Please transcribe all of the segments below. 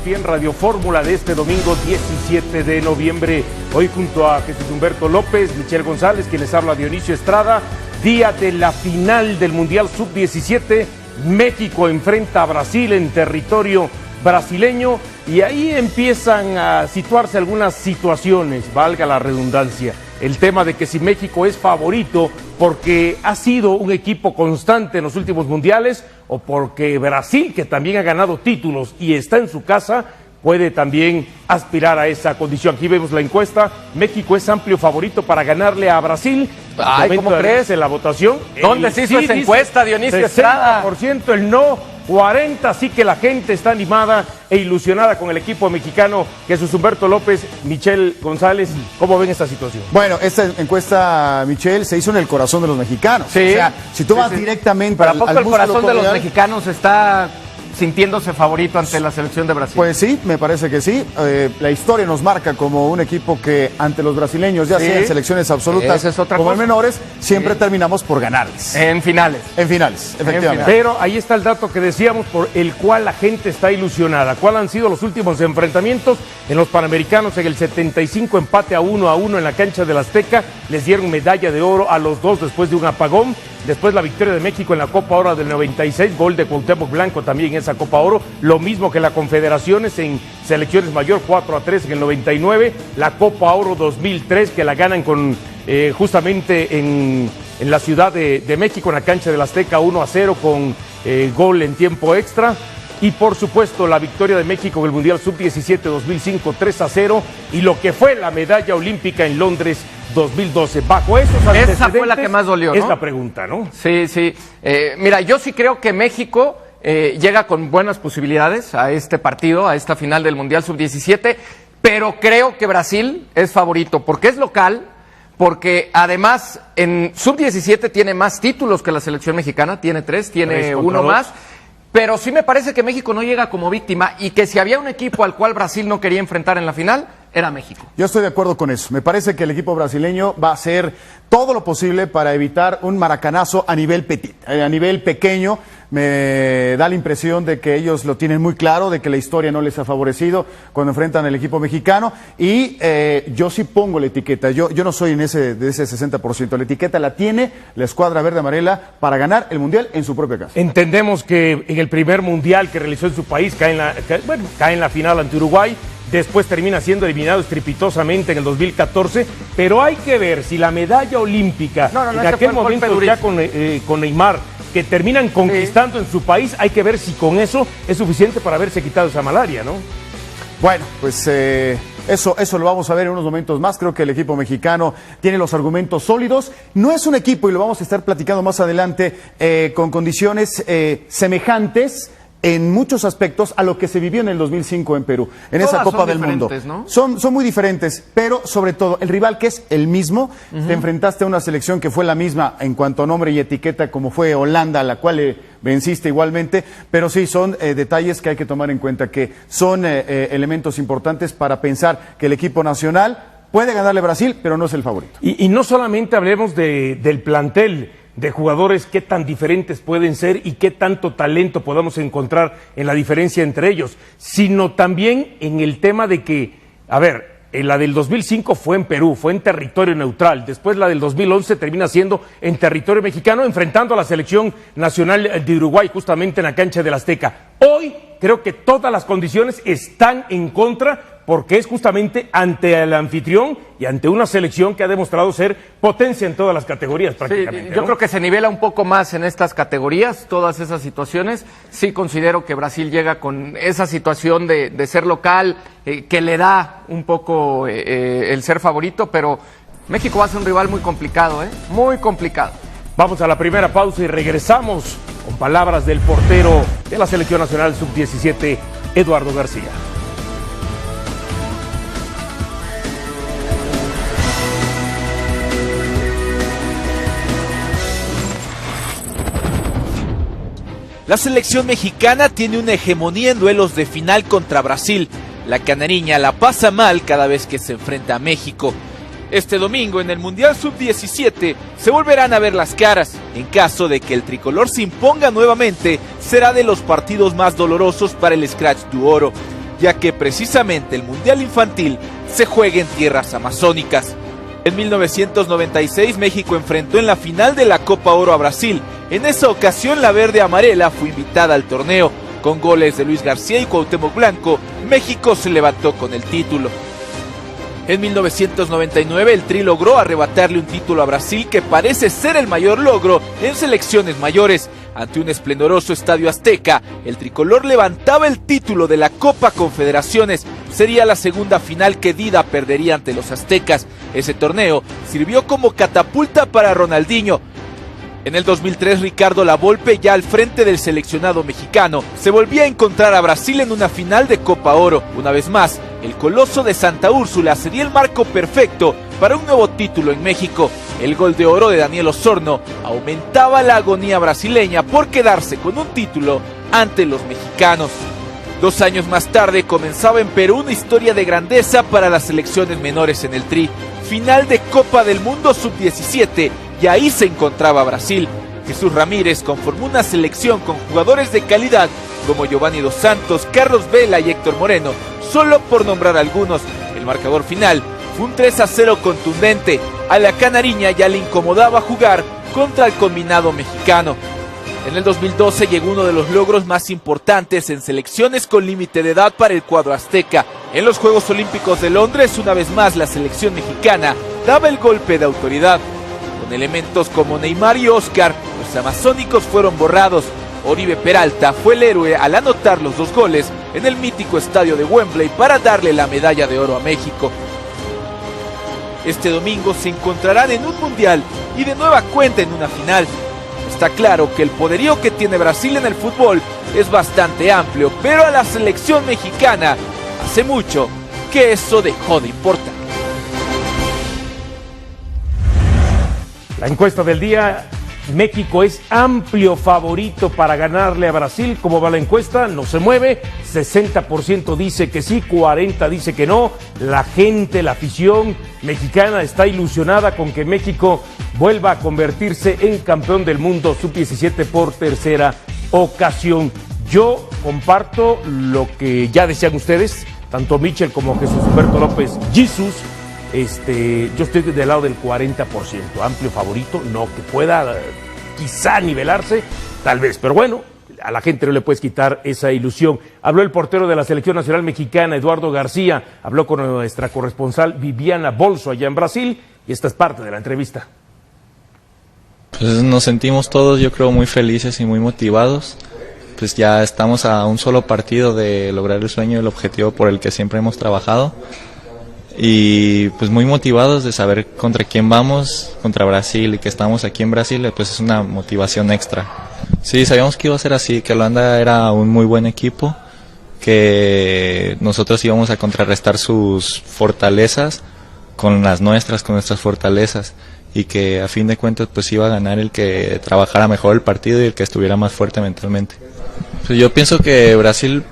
pie en Radio Fórmula de este domingo 17 de noviembre. Hoy junto a Jesús Humberto López, Michelle González, quien les habla Dionisio Estrada, día de la final del Mundial Sub-17. México enfrenta a Brasil en territorio brasileño y ahí empiezan a situarse algunas situaciones, valga la redundancia. El tema de que si México es favorito porque ha sido un equipo constante en los últimos mundiales o porque Brasil, que también ha ganado títulos y está en su casa, puede también aspirar a esa condición. Aquí vemos la encuesta. México es amplio favorito para ganarle a Brasil. Ay, ¿cómo crees? En la votación. ¿Dónde se hizo esa encuesta, Dionisio Estrada? 60% el no, 40%, así que la gente está animada e ilusionada con el equipo mexicano. Jesús Humberto López, Michelle González, ¿cómo ven esta situación? Bueno, esta encuesta, Michelle, se hizo en el corazón de los mexicanos. Sí. O sea, si tú vas directamente ¿Pero a poco al el corazón de corporal, los mexicanos está sintiéndose favorito ante la selección de Brasil? Pues sí, me parece que sí. La historia nos marca como un equipo que ante los brasileños, ya sea en selecciones absolutas como en menores, siempre terminamos por ganarles. En finales. En finales, efectivamente. Pero ahí está el dato que decíamos por el cual la gente está ilusionada. ¿Cuáles han sido los últimos enfrentamientos? En los Panamericanos, en el 75, empate a 1-1 en la cancha del Azteca. Les dieron medalla de oro a los dos después de un apagón. Después la victoria de México en la Copa Oro del 96, gol de Cuauhtémoc Blanco también en esa Copa Oro. Lo mismo que la Confederaciones en selecciones mayor, 4-3 en el 99. La Copa Oro 2003 que la ganan con justamente en la Ciudad de México, en la cancha del Azteca, 1-0 con gol en tiempo extra. Y por supuesto la victoria de México en el Mundial Sub-17 2005, 3-0. Y lo que fue la medalla olímpica en Londres 2012. Bajo esos antecedentes, esa fue la que más dolió, ¿no? Es la pregunta, ¿no? Sí, sí. Mira, yo sí creo que México llega con buenas posibilidades a este partido, a esta final del Mundial Sub-17, pero creo que Brasil es favorito porque es local, porque además en Sub-17 tiene más títulos que la selección mexicana, tiene 3, tiene 1 más. Pero sí me parece que México no llega como víctima y que si había un equipo al cual Brasil no quería enfrentar en la final, era México. Yo estoy de acuerdo con eso. Me parece que el equipo brasileño va a hacer todo lo posible para evitar un maracanazo a nivel petit, a nivel pequeño. Me da la impresión de que ellos lo tienen muy claro, de que la historia no les ha favorecido cuando enfrentan al equipo mexicano. Y yo sí pongo la etiqueta. Yo no soy de ese 60%. La etiqueta la tiene la escuadra verde amarela para ganar el Mundial en su propia casa. Entendemos que en el primer Mundial que realizó en su país cae en la final ante Uruguay. Después termina siendo eliminado estrepitosamente en el 2014, pero hay que ver si la medalla olímpica en aquel momento ya con Neymar, que terminan conquistando en su país, hay que ver si con eso es suficiente para haberse quitado esa malaria, ¿no? Bueno, pues eso lo vamos a ver en unos momentos más. Creo que el equipo mexicano tiene los argumentos sólidos. No es un equipo, y lo vamos a estar platicando más adelante, con condiciones semejantes en muchos aspectos a lo que se vivió en el 2005 en Perú, en esa Copa del Mundo. ¿No? Son muy diferentes, pero sobre todo el rival que es el mismo. Te enfrentaste a una selección que fue la misma en cuanto a nombre y etiqueta como fue Holanda, a la cual venciste igualmente, pero sí son detalles que hay que tomar en cuenta, que son elementos importantes para pensar que el equipo nacional puede ganarle a Brasil, pero no es el favorito. Y no solamente hablemos del plantel, de jugadores qué tan diferentes pueden ser y qué tanto talento podamos encontrar en la diferencia entre ellos, sino también en el tema de que, a ver, la del 2005 fue en Perú, fue en territorio neutral, después la del 2011 termina siendo en territorio mexicano, enfrentando a la selección nacional de Uruguay justamente en la cancha del Azteca. Hoy creo que todas las condiciones están en contra, porque es justamente ante el anfitrión y ante una selección que ha demostrado ser potencia en todas las categorías prácticamente. Sí, yo creo que se nivela un poco más en estas categorías, todas esas situaciones. Sí considero que Brasil llega con esa situación de ser local, que le da un poco el ser favorito, pero México va a ser un rival muy complicado, muy complicado. Vamos a la primera pausa y regresamos con palabras del portero de la Selección Nacional Sub-17, Eduardo García. La selección mexicana tiene una hegemonía en duelos de final contra Brasil. La canariña la pasa mal cada vez que se enfrenta a México. Este domingo en el Mundial Sub-17 se volverán a ver las caras. En caso de que el tricolor se imponga nuevamente, será de los partidos más dolorosos para el Scratch du Oro. ya que precisamente el Mundial Infantil se juega en tierras amazónicas. En 1996 México enfrentó en la final de la Copa Oro a Brasil. En esa ocasión la verde amarela fue invitada al torneo. Con goles de Luis García y Cuauhtémoc Blanco, México se levantó con el título. En 1999 el Tri logró arrebatarle un título a Brasil que parece ser el mayor logro en selecciones mayores. Ante un esplendoroso Estadio Azteca, el tricolor levantaba el título de la Copa Confederaciones. Sería la segunda final que Dida perdería ante los aztecas. Ese torneo sirvió como catapulta para Ronaldinho. En el 2003, Ricardo Lavolpe, ya al frente del seleccionado mexicano, se volvía a encontrar a Brasil en una final de Copa Oro. Una vez más, el Coloso de Santa Úrsula sería el marco perfecto para un nuevo título en México. El gol de oro de Daniel Osorno aumentaba la agonía brasileña por quedarse con un título ante los mexicanos. 2 años más tarde comenzaba en Perú una historia de grandeza para las selecciones menores en el Tri. Final de Copa del Mundo Sub-17 y ahí se encontraba Brasil. Jesús Ramírez conformó una selección con jugadores de calidad como Giovanni Dos Santos, Carlos Vela y Héctor Moreno, solo por nombrar algunos. El marcador final fue un 3-0 contundente. A la canariña ya le incomodaba jugar contra el combinado mexicano. En el 2012 llegó uno de los logros más importantes en selecciones con límite de edad para el cuadro azteca. En los Juegos Olímpicos de Londres, una vez más la selección mexicana daba el golpe de autoridad. Con elementos como Neymar y Oscar, los amazónicos fueron borrados. Oribe Peralta fue el héroe al anotar los 2 goles en el mítico estadio de Wembley para darle la medalla de oro a México. Este domingo se encontrarán en un mundial y de nueva cuenta en una final. Está claro que el poderío que tiene Brasil en el fútbol es bastante amplio, pero a la selección mexicana hace mucho que eso dejó de importar. La encuesta del día: México es amplio favorito para ganarle a Brasil. ¿Cómo va la encuesta? No se mueve. 60% dice que sí, 40% dice que no. La gente, la afición mexicana está ilusionada con que México vuelva a convertirse en campeón del mundo sub-17 por tercera ocasión. Yo comparto lo que ya decían ustedes, tanto Michel como Jesús Humberto López Jesús. Yo estoy del lado del 40%, amplio favorito, no que pueda quizá nivelarse, tal vez, pero bueno, a la gente no le puedes quitar esa ilusión. Habló el portero de la Selección Nacional Mexicana, Eduardo García, habló con nuestra corresponsal Viviana Bolso allá en Brasil, y esta es parte de la entrevista. Pues nos sentimos todos, yo creo, muy felices y muy motivados. Pues ya estamos a un solo partido de lograr el sueño y el objetivo por el que siempre hemos trabajado. Y pues muy motivados de saber contra quién vamos, contra Brasil, y que estamos aquí en Brasil, pues es una motivación extra. Sí, sabíamos que iba a ser así, que Holanda era un muy buen equipo, que nosotros íbamos a contrarrestar sus fortalezas con las nuestras, con nuestras fortalezas, y que a fin de cuentas pues iba a ganar el que trabajara mejor el partido y el que estuviera más fuerte mentalmente. Pues yo pienso que Brasil,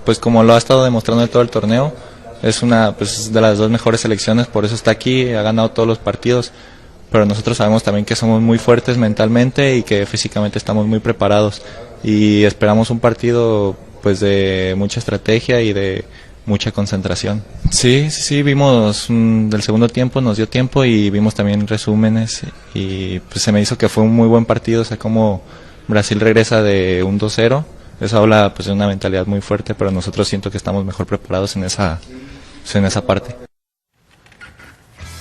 pues como lo ha estado demostrando en todo el torneo, es una pues de las 2 mejores selecciones, por eso está aquí, ha ganado todos los partidos, pero nosotros sabemos también que somos muy fuertes mentalmente y que físicamente estamos muy preparados, y esperamos un partido pues de mucha estrategia y de mucha concentración. Sí, vimos del segundo tiempo, nos dio tiempo y vimos también resúmenes, y pues se me hizo que fue un muy buen partido, o sea, como Brasil regresa de un 2-0, eso habla pues de una mentalidad muy fuerte, pero nosotros siento que estamos mejor preparados en esa parte.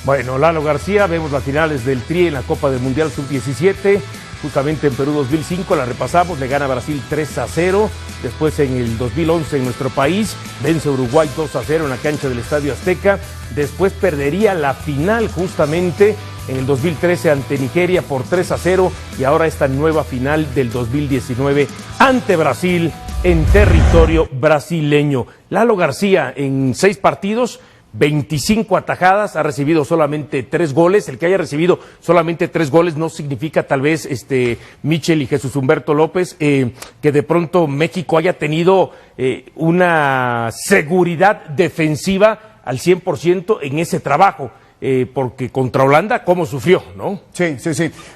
Bueno, Lalo García, vemos las finales del Tri en la Copa del Mundial Sub-17, justamente en Perú 2005, la repasamos, le gana Brasil 3-0, después en el 2011 en nuestro país, vence Uruguay 2-0 en la cancha del Estadio Azteca, después perdería la final justamente en el 2013 ante Nigeria por 3-0, y ahora esta nueva final del 2019 ante Brasil en territorio brasileño. Lalo García en 6 partidos, 25 atajadas, ha recibido solamente 3 goles. El que haya recibido solamente 3 goles no significa tal vez Michel y Jesús Humberto López que de pronto México haya tenido una seguridad defensiva al 100% en ese trabajo. porque contra Holanda, ¿cómo sufrió, no? Sí.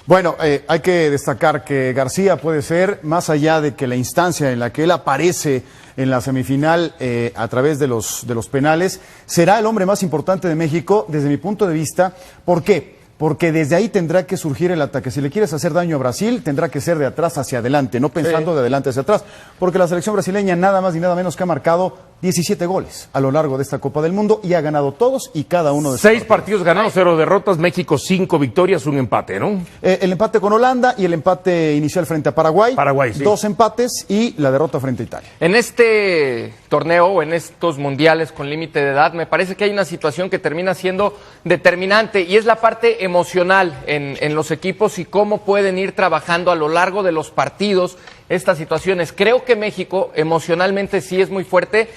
Bueno, hay que destacar que García puede ser, más allá de que la instancia en la que él aparece en la semifinal a través de los penales, será el hombre más importante de México desde mi punto de vista. ¿Por qué? Porque desde ahí tendrá que surgir el ataque. Si le quieres hacer daño a Brasil, tendrá que ser de atrás hacia adelante, no pensando de adelante hacia atrás. Porque la selección brasileña nada más ni nada menos que ha marcado 17 goles a lo largo de esta Copa del Mundo y ha ganado todos y cada uno de sus 6 partidos ganados, 0 derrotas, México 5 victorias, 1 empate, ¿no? El empate con Holanda y el empate inicial frente a Paraguay. Paraguay, sí. 2 empates y la derrota frente a Italia. En este torneo o en estos mundiales con límite de edad, me parece que hay una situación que termina siendo determinante y es la parte emocional en los equipos y cómo pueden ir trabajando a lo largo de los partidos estas situaciones. Creo que México emocionalmente sí es muy fuerte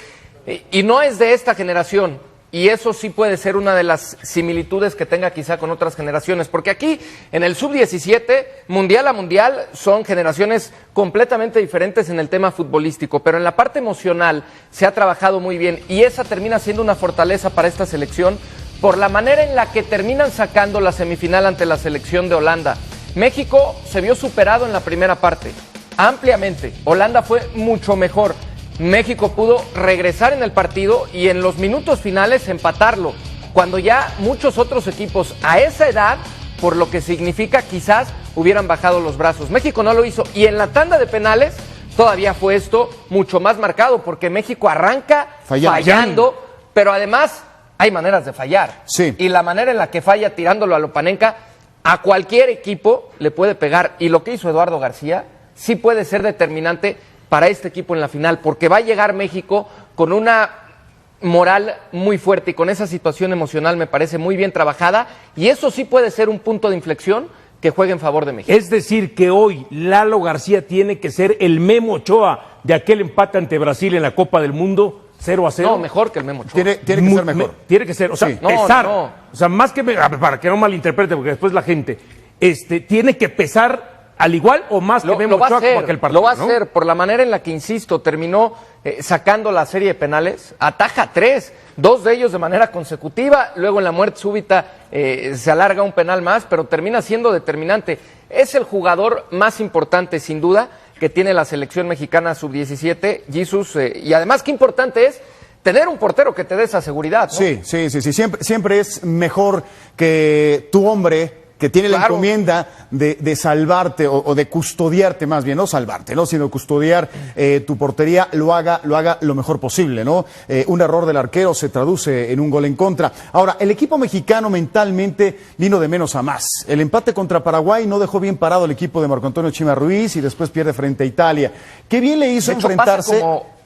y no es de esta generación. Y eso sí puede ser una de las similitudes que tenga quizá con otras generaciones, porque aquí en el sub-17, mundial a mundial, son generaciones completamente diferentes en el tema futbolístico, pero en la parte emocional se ha trabajado muy bien y esa termina siendo una fortaleza para esta selección por la manera en la que terminan sacando la semifinal ante la selección de Holanda. México se vio superado en la primera parte, ampliamente. Holanda fue mucho mejor. México pudo regresar en el partido y en los minutos finales empatarlo, cuando ya muchos otros equipos a esa edad, por lo que significa, quizás hubieran bajado los brazos. México no lo hizo y en la tanda de penales todavía fue esto mucho más marcado, porque México arranca fallando, pero además hay maneras de fallar. Sí. Y la manera en la que falla tirándolo a Lopanenka, a cualquier equipo le puede pegar. Y lo que hizo Eduardo García sí puede ser determinante para este equipo en la final, porque va a llegar México con una moral muy fuerte y con esa situación emocional me parece muy bien trabajada, y eso sí puede ser un punto de inflexión que juegue en favor de México. Es decir, que hoy Lalo García tiene que ser el Memo Ochoa de aquel empate ante Brasil en la Copa del Mundo, 0-0. No, mejor que el Memo Ochoa. Tiene que ser mejor. Tiene que ser, o sea, Sí. pesar. No. O sea, más que, para que no malinterprete, porque después la gente, tiene que pesar al igual o más que Memo Ochoa como aquel partido. Lo va a ¿no? hacer, por la manera en la que, insisto, terminó sacando la serie de penales, ataja 3, 2 de ellos de manera consecutiva, luego en la muerte súbita se alarga un penal más, pero termina siendo determinante. Es el jugador más importante, sin duda, que tiene la selección mexicana sub-17, Jesus, y además qué importante es tener un portero que te dé esa seguridad, ¿no? Sí. Siempre es mejor que tu hombre que tiene la encomienda de salvarte o de custodiarte más bien, no salvarte, ¿no? Sino custodiar tu portería, lo haga lo mejor posible, ¿no? Un error del arquero se traduce en un gol en contra. Ahora, el equipo mexicano mentalmente vino de menos a más. El empate contra Paraguay no dejó bien parado el equipo de Marco Antonio Chima Ruiz y después pierde frente a Italia. Qué bien le hizo De hecho, enfrentarse. pasa como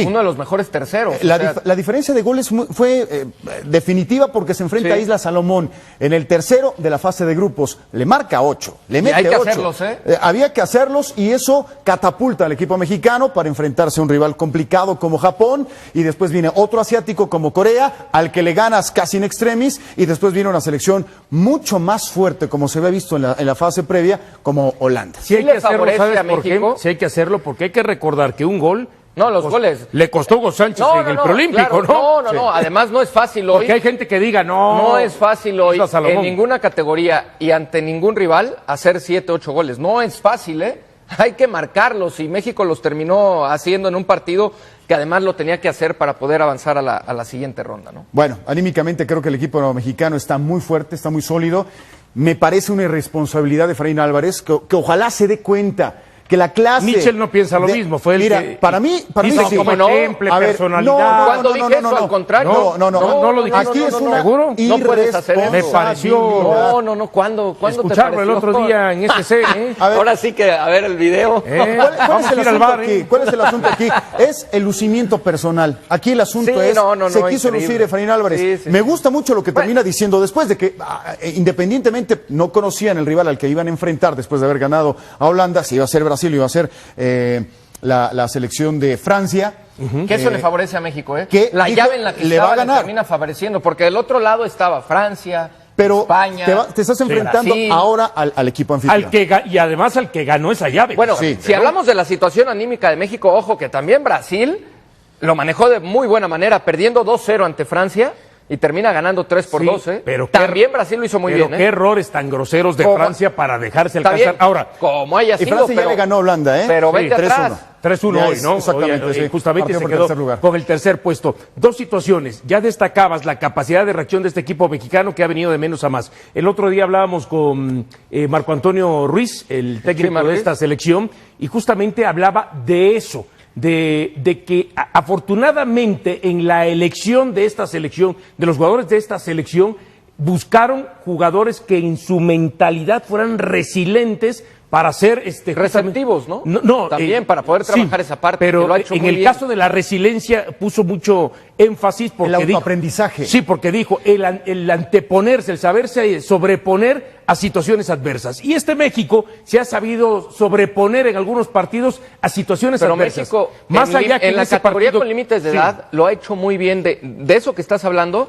uno de los mejores terceros. La diferencia de goles fue definitiva porque se enfrenta a Isla Salomón en el tercero de la fase de grupos. Le marca 8, le mete 8. Hay que hacerlos, había que hacerlos y eso catapulta al equipo mexicano para enfrentarse a un rival complicado como Japón y después viene otro asiático como Corea, al que le ganas casi in extremis, y después viene una selección mucho más fuerte como se había visto en la fase previa como Holanda. Sí hay que hacerlo, favorece ¿sabes a por qué? México. Sí hay que hacerlo porque hay que recordar que un gol goles. le costó Hugo Sánchez en el preolímpico, claro, ¿no? No. Además no es fácil hoy. Porque hay gente que diga, No es fácil hoy Isla Salomón. en ninguna categoría y ante ningún rival hacer 7, 8 goles. No es fácil, Hay que marcarlos y México los terminó haciendo en un partido que además lo tenía que hacer para poder avanzar a la siguiente ronda, ¿no? Bueno, anímicamente creo que el equipo mexicano está muy fuerte, está muy sólido. Me parece una irresponsabilidad de Efraín Álvarez que ojalá se dé cuenta que la clase... Michel no piensa lo mismo, fue el mira, que para mí hizo sí. como no. ejemplo, A ver, personalidad. Cuando dije eso, al contrario. No lo dijiste. Aquí es una ¿Seguro? No puedes hacer eso. Me pareció... No, ¿cuándo te Escucharlo el pareció? otro día en SC, A ver, Ahora sí que, a ver el video. ¿Cuál Vamos es a el ir al asunto bar, aquí? ¿Cuál es el asunto aquí? Es el lucimiento personal. Aquí el asunto Sí, es, se quiso increíble. lucir Efraín Álvarez. Sí. Me gusta mucho lo que termina diciendo después de que, independientemente, no conocían el rival al que iban a enfrentar después de haber ganado a Holanda, si iba a ser Brasil o iba a ser la selección de Francia. Que eso le favorece a México, que la dijo, llave en la que le va estaba a ganar. le termina favoreciendo, porque del otro lado estaba Francia, Pero España, te estás enfrentando Brasil. ahora al equipo anfitrión. y además al que ganó esa llave. Bueno, Sí. si hablamos de la situación anímica de México, ojo que también Brasil lo manejó de muy buena manera, perdiendo 2-0 ante Francia, y termina ganando 3-2, ¿eh? Pero también Brasil lo hizo muy bien, ¿eh? Qué errores tan groseros de ¿Cómo? Francia para dejarse Está alcanzar. bien, Ahora, como haya Y sido, Francia ya pero, le ganó a Holanda, ¿eh? pero Sí, vete 3-1. atrás. 3-1 Ya hoy, ¿no? exactamente, Hoy, sí. justamente Partido se por quedó tercer lugar. con el tercer puesto. Dos situaciones. Ya destacabas la capacidad de reacción de este equipo mexicano que ha venido de menos a más. El otro día hablábamos con Marco Antonio Ruiz, el técnico de Ruiz. esta selección, y justamente hablaba de eso. De que afortunadamente en la elección de esta selección, de los jugadores de esta selección, buscaron jugadores que en su mentalidad fueran resilientes para ser receptivos, ¿no? También para poder trabajar esa parte, Pero que lo ha hecho en muy el bien. caso de la resiliencia puso mucho énfasis porque El dijo, autoaprendizaje. sí, porque dijo el anteponerse, el saberse sobreponer a situaciones adversas. Y este México se ha sabido sobreponer en algunos partidos a situaciones Pero adversas. México, más en, allá que en la ese categoría partido, con límites de sí. edad, lo ha hecho muy bien. De eso que estás hablando,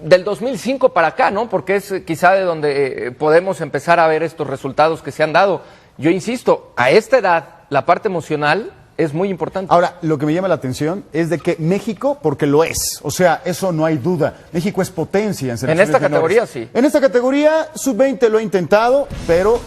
del 2005 para acá, ¿no? Porque es quizá de donde podemos empezar a ver estos resultados que se han dado. Yo insisto, a esta edad, la parte emocional es muy importante. Ahora, lo que me llama la atención es de que México, porque lo es, o sea, eso no hay duda, México es potencia en selecciones esta menores. categoría, sí. En esta categoría, sub-20 lo ha intentado, pero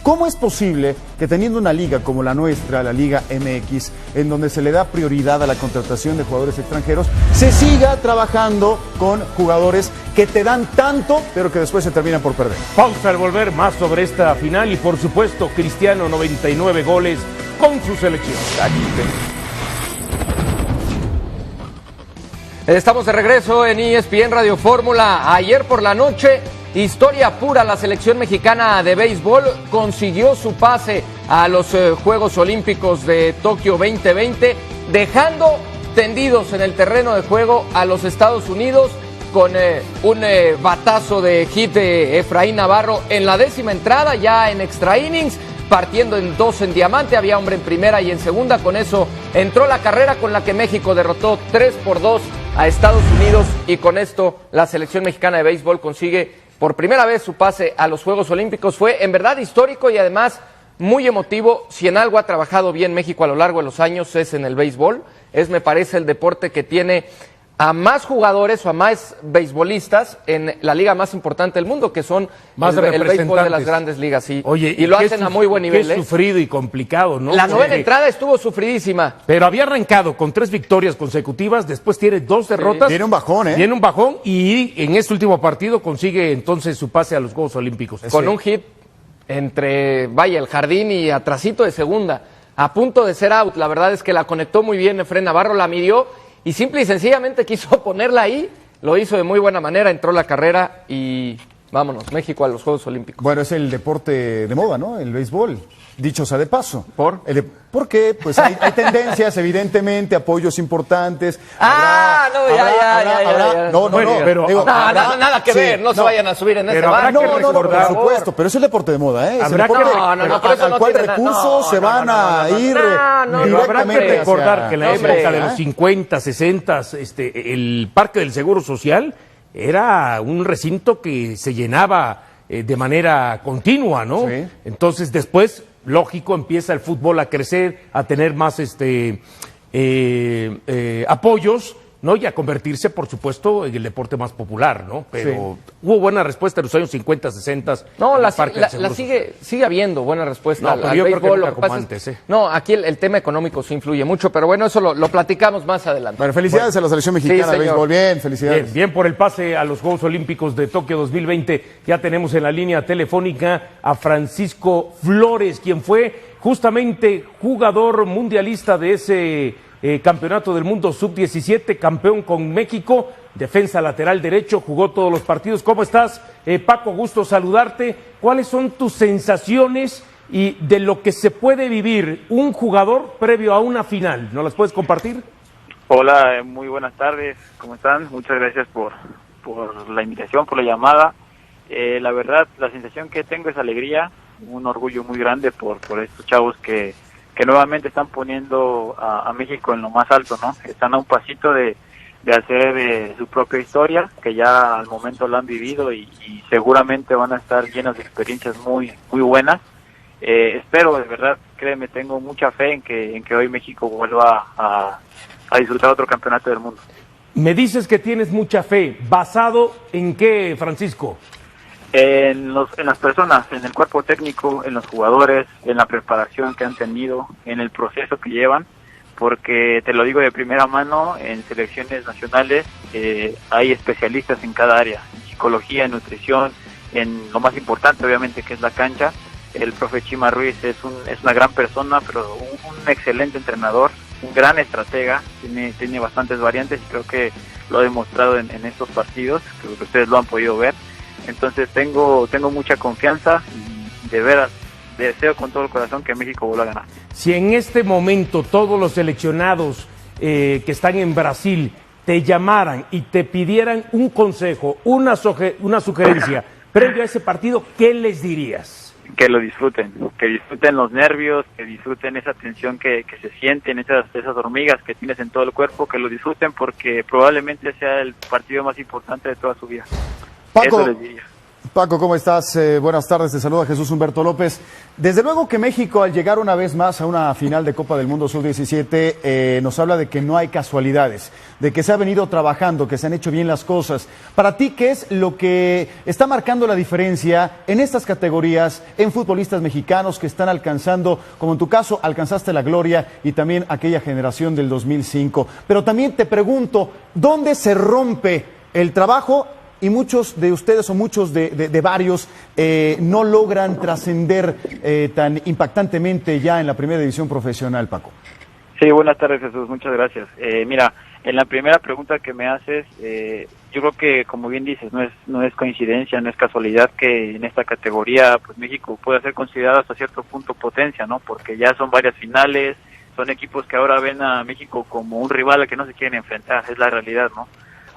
¿cómo es posible que teniendo una liga como la nuestra, la Liga MX, en donde se le da prioridad a la contratación de jugadores extranjeros, se siga trabajando con jugadores que te dan tanto, pero que después se terminan por perder? Pausa al volver, más sobre esta final y por supuesto Cristiano 99 goles con su selección. Estamos de regreso en ESPN Radio Fórmula. Ayer por la noche, historia pura, la selección mexicana de béisbol consiguió su pase a los Juegos Olímpicos de Tokio 2020, dejando tendidos en el terreno de juego a los Estados Unidos con un batazo de hit de Efraín Navarro en la 10ª entrada, ya en extra innings, partiendo en 2 en diamante, había hombre en primera y en segunda. Con eso entró la carrera con la que México derrotó 3-2 a Estados Unidos, y con esto la selección mexicana de béisbol consigue por primera vez su pase a los Juegos Olímpicos. Fue en verdad histórico y además muy emotivo. Si en algo ha trabajado bien México a lo largo de los años es en el béisbol. Es, me parece, el deporte que tiene a más jugadores o a más beisbolistas en la liga más importante del mundo, que son Más el béisbol de las representantes. grandes ligas, sí. Oye, y lo qué hacen a muy buen nivel, Qué ¿eh? sufrido y complicado, ¿no? La 9ª Porque- entrada estuvo sufridísima. Pero había arrancado con 3 victorias consecutivas, después tiene 2 derrotas. Tiene un bajón, ¿eh? Tiene un bajón y en este último partido consigue entonces su pase a los Juegos Olímpicos. Con un hit entre, vaya, el jardín y atrasito de segunda, a punto de ser out. La verdad es que la conectó muy bien Efraín Navarro, la midió y simple y sencillamente quiso ponerla ahí. Lo hizo de muy buena manera, entró la carrera y vámonos, México a los Juegos Olímpicos. Bueno, es el deporte de moda, ¿no? El béisbol. Dicho sea de paso. ¿Por? Porque pues hay tendencias, evidentemente, apoyos importantes. Ah, no, ya. No, Bueno, pero- digo, No, habrá- nada que sí, ver, no se vayan a subir en ese pero habrá barco. que No, por recordar- supuesto, pero es el deporte de moda, ¿eh? Es el Habrá que- deporte No, pero eso al no cual tiene nada- recursos no, se no, van no, a ir no, Pero habrá que directamente recordar hacia- que en la Hombre, época de los 50, 60, el Parque del Seguro Social era un recinto que se llenaba de manera continua, ¿no? Sí. Entonces después, lógico, empieza el fútbol a crecer, a tener más apoyos, ¿no? Y a convertirse, por supuesto, en el deporte más popular, ¿no? Pero hubo buena respuesta en los años 50, 60. No, en la el Parque del Seguro sigue habiendo buena respuesta No, al, pero al yo creo que béisbol. nunca Lo que como pasa antes, es, ¿eh? no, aquí el tema económico sí influye mucho, pero bueno, eso lo platicamos más adelante. Bueno, felicidades a la selección mexicana Sí, de señor. béisbol. Bien, felicidades. Bien, bien por el pase a los Juegos Olímpicos de Tokio 2020. Ya tenemos en la línea telefónica a Francisco Flores, quien fue justamente jugador mundialista de ese Campeonato del Mundo Sub-17, campeón con México, defensa lateral derecho, jugó todos los partidos. ¿Cómo estás, Paco? Gusto saludarte. ¿Cuáles son tus sensaciones y de lo que se puede vivir un jugador previo a una final? ¿Nos las puedes compartir? Hola, muy buenas tardes, ¿cómo están? Muchas gracias por la invitación, por la llamada. La verdad, la sensación que tengo es alegría, un orgullo muy grande por estos chavos que nuevamente están poniendo a México en lo más alto, ¿no? Están a un pasito de hacer su propia historia, que ya al momento la han vivido y seguramente van a estar llenos de experiencias muy buenas. Espero, de verdad, créeme, tengo mucha fe en que hoy México vuelva a disfrutar otro campeonato del mundo. Me dices que tienes mucha fe. ¿Basado en qué, Francisco? En las personas, en el cuerpo técnico, en los jugadores, en la preparación que han tenido, en el proceso que llevan, porque te lo digo de primera mano, en selecciones nacionales hay especialistas en cada área, en psicología, en nutrición, en lo más importante obviamente que es la cancha. El profe Chima Ruiz es una gran persona, pero un excelente entrenador, un gran estratega, tiene bastantes variantes y creo que lo ha demostrado en estos partidos, creo que ustedes lo han podido ver. Entonces tengo mucha confianza y de veras deseo con todo el corazón que México vuelva a ganar. Si en este momento todos los seleccionados que están en Brasil te llamaran y te pidieran un consejo, una sugerencia previo a ese partido, ¿qué les dirías? Que lo disfruten, los nervios, que disfruten esa tensión que se sienten, esas hormigas que tienes en todo el cuerpo, que lo disfruten porque probablemente sea el partido más importante de toda su vida. Paco, eso les diría. Paco, ¿cómo estás? Buenas tardes, te saluda Jesús Humberto López. Desde luego que México, al llegar una vez más a una final de Copa del Mundo Sub-17, nos habla de que no hay casualidades, de que se ha venido trabajando, que se han hecho bien las cosas. Para ti, ¿qué es lo que está marcando la diferencia en estas categorías, en futbolistas mexicanos que están alcanzando, como en tu caso, alcanzaste la gloria y también aquella generación del 2005? Pero también te pregunto, ¿dónde se rompe el trabajo? Y muchos de ustedes o muchos de varios no logran trascender tan impactantemente ya en la primera división profesional, Paco. Sí, buenas tardes, Jesús, muchas gracias. Mira, en la primera pregunta que me haces, yo creo que, como bien dices, no es coincidencia, no es casualidad que en esta categoría pues México pueda ser considerado hasta cierto punto potencia, ¿no? Porque ya son varias finales, son equipos que ahora ven a México como un rival al que no se quieren enfrentar, es la realidad, ¿no?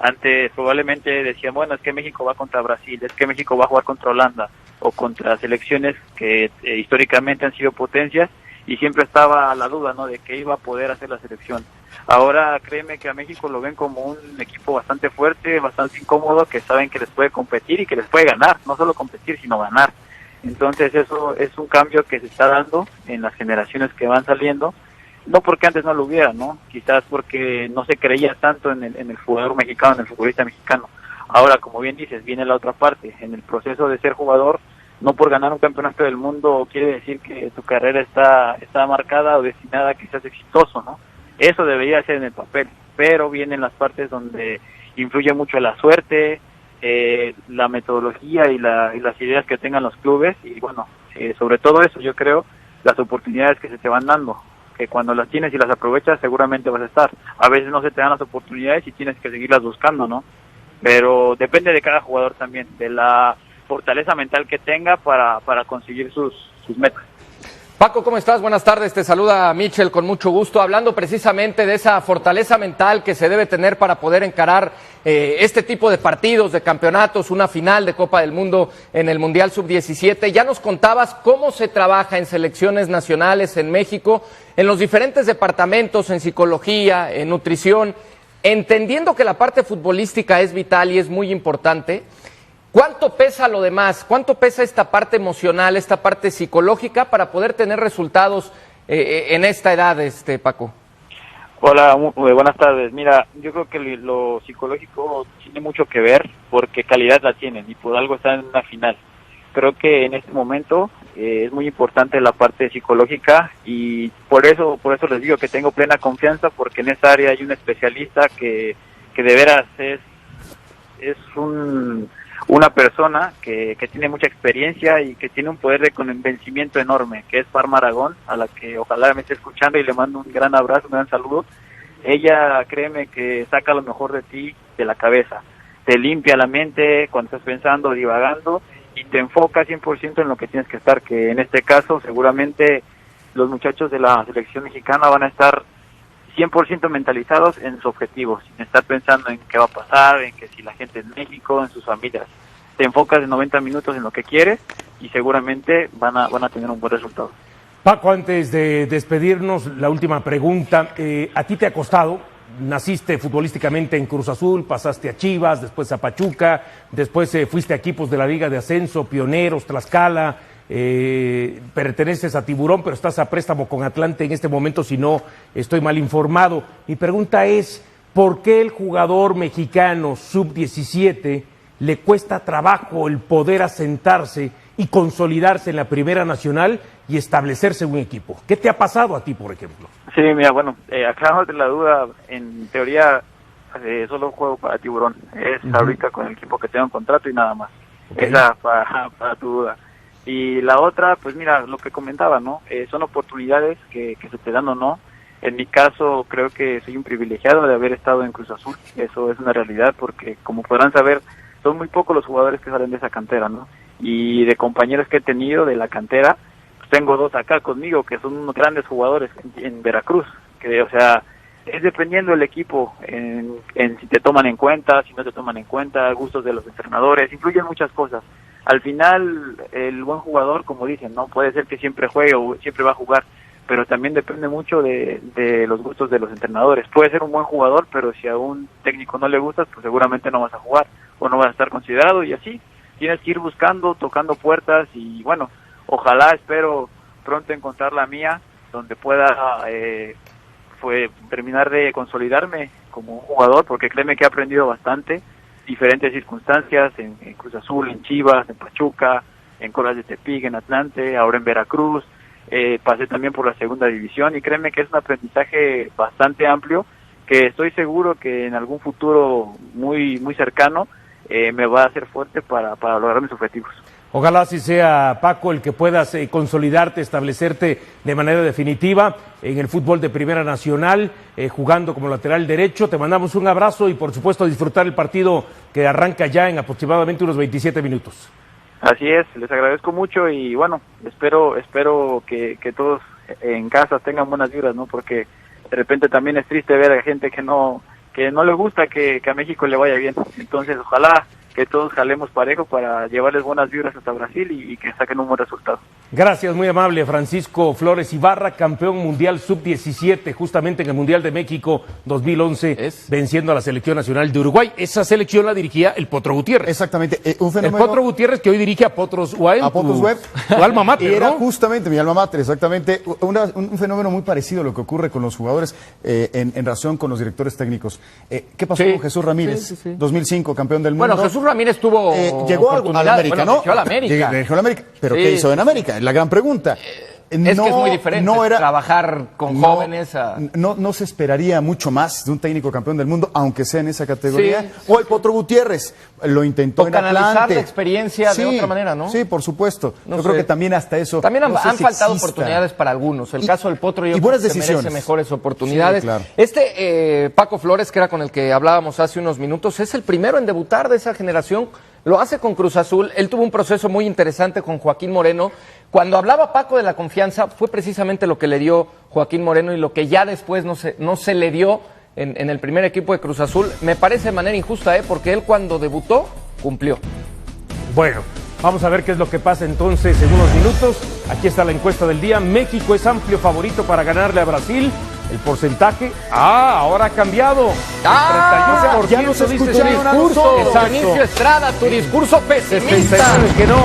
Antes probablemente decían, bueno, es que México va contra Brasil, es que México va a jugar contra Holanda o contra selecciones que históricamente han sido potencias y siempre estaba la duda, ¿no?, de qué iba a poder hacer la selección. Ahora créeme que a México lo ven como un equipo bastante fuerte, bastante incómodo, que saben que les puede competir y que les puede ganar, no solo competir sino ganar. Entonces eso es un cambio que se está dando en las generaciones que van saliendo. No porque antes no lo hubiera, ¿no? Quizás porque no se creía tanto en el jugador mexicano, en el futbolista mexicano. Ahora, como bien dices, viene la otra parte. En el proceso de ser jugador, no por ganar un campeonato del mundo quiere decir que tu carrera está marcada o destinada a que seas exitoso, ¿no? Eso debería ser en el papel, pero vienen las partes donde influye mucho la suerte, la metodología y las ideas que tengan los clubes y bueno, sobre todo eso yo creo, las oportunidades que se te van dando, que cuando las tienes y las aprovechas seguramente vas a estar. A veces no se te dan las oportunidades y tienes que seguirlas buscando, ¿no? Pero depende de cada jugador también, de la fortaleza mental que tenga para conseguir sus metas. Paco, ¿cómo estás? Buenas tardes, te saluda Michel con mucho gusto, hablando precisamente de esa fortaleza mental que se debe tener para poder encarar este tipo de partidos, de campeonatos, una final de Copa del Mundo en el Mundial Sub-17. Ya nos contabas cómo se trabaja en selecciones nacionales en México, en los diferentes departamentos, en psicología, en nutrición, entendiendo que la parte futbolística es vital y es muy importante. ¿Cuánto pesa lo demás? ¿Cuánto pesa esta parte emocional, esta parte psicológica para poder tener resultados en esta edad, Paco? Hola, muy buenas tardes. Mira, yo creo que lo psicológico tiene mucho que ver porque calidad la tienen y por algo están en una final. Creo que en este momento es muy importante la parte psicológica y por eso les digo que tengo plena confianza porque en esa área hay un especialista que de veras es una persona que tiene mucha experiencia y que tiene un poder de convencimiento enorme, que es Parma Aragón, a la que ojalá me esté escuchando y le mando un gran abrazo, un gran saludo. Ella, créeme que saca lo mejor de ti de la cabeza, te limpia la mente cuando estás pensando, divagando y te enfoca 100% en lo que tienes que estar, que en este caso seguramente los muchachos de la selección mexicana van a estar 100% mentalizados en su objetivo, sin estar pensando en qué va a pasar, en que si la gente en México, en sus familias. Te enfocas en 90 minutos en lo que quieres y seguramente van a tener un buen resultado. Paco, antes de despedirnos, la última pregunta. ¿A ti te ha costado? Naciste futbolísticamente en Cruz Azul, pasaste a Chivas, después a Pachuca, después fuiste a equipos de la Liga de Ascenso, Pioneros, Tlaxcala, perteneces a Tiburón, pero estás a préstamo con Atlante en este momento, si no estoy mal informado. Mi pregunta es, ¿por qué el jugador mexicano sub-17 le cuesta trabajo el poder asentarse y consolidarse en la Primera Nacional y establecerse un equipo? ¿Qué te ha pasado a ti, por ejemplo? Sí, mira, bueno, aclarándote la duda, en teoría solo juego para Tiburón. Es ahorita con el equipo que tengo en contrato y nada más. Okay. Esa para tu duda. Y la otra, pues mira, lo que comentaba, ¿no? Son oportunidades que se te dan o no. En mi caso, creo que soy un privilegiado de haber estado en Cruz Azul. Eso es una realidad porque, como podrán saber, son muy pocos los jugadores que salen de esa cantera, ¿no? Y de compañeros que he tenido de la cantera, pues tengo 2 acá conmigo que son unos grandes jugadores en Veracruz. Que, o sea, es dependiendo del equipo, en si te toman en cuenta, si no te toman en cuenta, gustos de los entrenadores, influyen muchas cosas. Al final, el buen jugador, como dicen, no puede ser que siempre juegue o siempre va a jugar, pero también depende mucho de los gustos de los entrenadores. Puede ser un buen jugador, pero si a un técnico no le gustas, pues seguramente no vas a jugar o no vas a estar considerado, y así tienes que ir buscando, tocando puertas, y bueno, ojalá, espero pronto encontrar la mía, donde pueda terminar de consolidarme como un jugador, porque créeme que he aprendido bastante, diferentes circunstancias, en Cruz Azul, en Chivas, en Pachuca, en Coras de Tepic, en Atlante, ahora en Veracruz, pasé también por la segunda división, y créeme que es un aprendizaje bastante amplio, que estoy seguro que en algún futuro muy muy cercano me va a hacer fuerte para lograr mis objetivos. Ojalá así sea, Paco, el que puedas consolidarte, establecerte de manera definitiva en el fútbol de Primera Nacional, jugando como lateral derecho. Te mandamos un abrazo y, por supuesto, disfrutar el partido que arranca ya en aproximadamente unos 27 minutos. Así es, les agradezco mucho y bueno, espero que todos en casa tengan buenas vibras, ¿no? Porque de repente también es triste ver a gente que no le gusta que a México le vaya bien. Entonces, ojalá que todos jalemos parejo para llevarles buenas vibras hasta Brasil y que saquen un buen resultado. Gracias, muy amable, Francisco Flores Ibarra, campeón mundial sub-17, justamente en el Mundial de México 2011, venciendo a la selección nacional de Uruguay. Esa selección la dirigía el Potro Gutiérrez. Exactamente, un fenómeno. El Potro Gutiérrez, que hoy dirige a Potros Web. A Potros Web. Tu alma mater, y era ¿no? justamente mi alma mater, exactamente. Un fenómeno muy parecido a lo que ocurre con los jugadores en relación con los directores técnicos. ¿Qué pasó con Jesús Ramírez? 2005, campeón del mundo. Bueno, Jesús Ramírez tuvo llegó a la América, ¿no? Llegó a la América. Llegó a la América. ¿Pero qué hizo en América? La gran pregunta. Es que es muy diferente trabajar con jóvenes. No se esperaría mucho más de un técnico campeón del mundo, aunque sea en esa categoría. Sí. O el Potro Gutiérrez lo intentó en Atlante. Canalizar la experiencia de otra manera, ¿no? Sí, por supuesto. Yo creo que también hasta eso. También han faltado oportunidades para algunos. El caso del Potro yo creo que se merece mejores oportunidades. Sí, claro. Paco Flores, que era con el que hablábamos hace unos minutos, es el primero en debutar de esa generación. Lo hace con Cruz Azul. Él tuvo un proceso muy interesante con Joaquín Moreno. Cuando hablaba Paco de la confianza, fue precisamente lo que le dio Joaquín Moreno y lo que ya después no se le dio en el primer equipo de Cruz Azul. Me parece de manera injusta, porque él cuando debutó, cumplió. Bueno, vamos a ver qué es lo que pasa entonces en unos minutos. Aquí está la encuesta del día. México es amplio favorito para ganarle a Brasil. El porcentaje, ahora ha cambiado. El 31% ya nos dice escucharon su discurso. Inicio Estrada, tu discurso pesimista. Que no,